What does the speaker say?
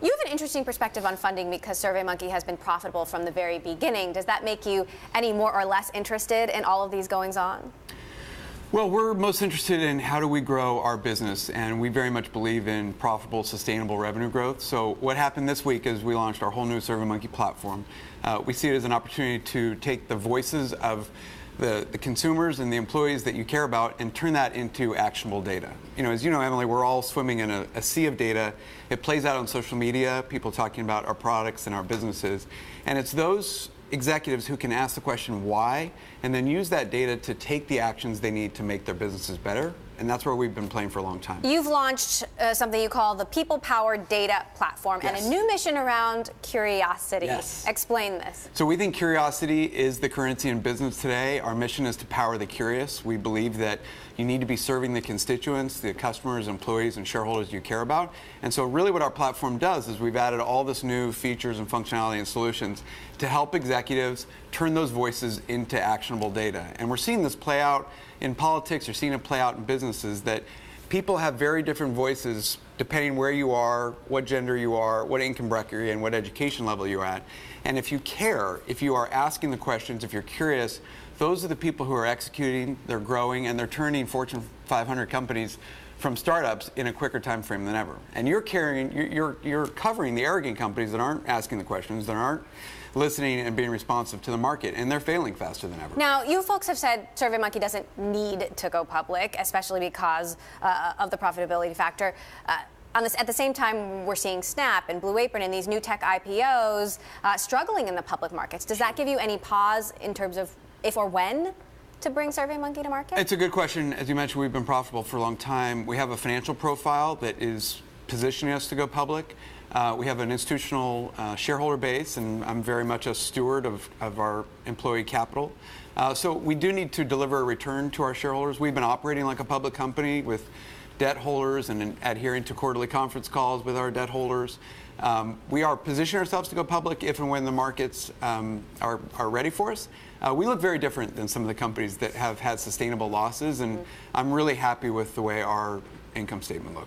You have an interesting perspective on funding because SurveyMonkey has been profitable from the very beginning. Does that make you any more or less interested in all of these goings-on? Well, we're most interested in how do we grow our business, and we very much believe in profitable, sustainable revenue growth. So what happened this week is we launched our whole new SurveyMonkey platform. We see it as an opportunity to take the voices of the consumers and the employees that you care about and turn that into actionable data. As you know, Emily, we're all swimming in a sea of data. It plays out on social media, people talking about our products and our businesses, and it's those executives who can ask the question why and then use that data to take the actions they need to make their businesses better. And that's where we've been playing for a long time. You've launched something you call the People-Powered Data Platform, yes, and a new mission around curiosity. Yes. Explain this. So we think curiosity is the currency in business today. Our mission is to power the curious. We believe that you need to be serving the constituents, the customers, employees, and shareholders you care about. And so really what our platform does is we've added all this new features and functionality and solutions to help executives turn those voices into actionable data. And we're seeing this play out in politics, you're seeing it play out in businesses, that people have very different voices depending where you are, what gender you are, what income bracket you're in, what education level you're at. And if you care, if you are asking the questions, if you're curious, those are the people who are executing, they're growing, and they're turning Fortune 500 companies from startups in a quicker time frame than ever. And you're covering the arrogant companies that aren't asking the questions, that aren't listening and being responsive to the market, and they're failing faster than ever. Now, you folks have said SurveyMonkey doesn't need to go public, especially because of the profitability factor. At the same time, we're seeing Snap and Blue Apron and these new tech IPOs struggling in the public markets. Does that give you any pause in terms of if or when to bring SurveyMonkey to market? It's a good question. As you mentioned, we've been profitable for a long time. We have a financial profile that is positioning us to go public. We have an institutional shareholder base, and I'm very much a steward of our employee capital. So we do need to deliver a return to our shareholders. We've been operating like a public company with debt holders and adhering to quarterly conference calls with our debt holders. We are positioning ourselves to go public if and when the markets are ready for us. We look very different than some of the companies that have had sustainable losses, and I'm really happy with the way our income statement looks.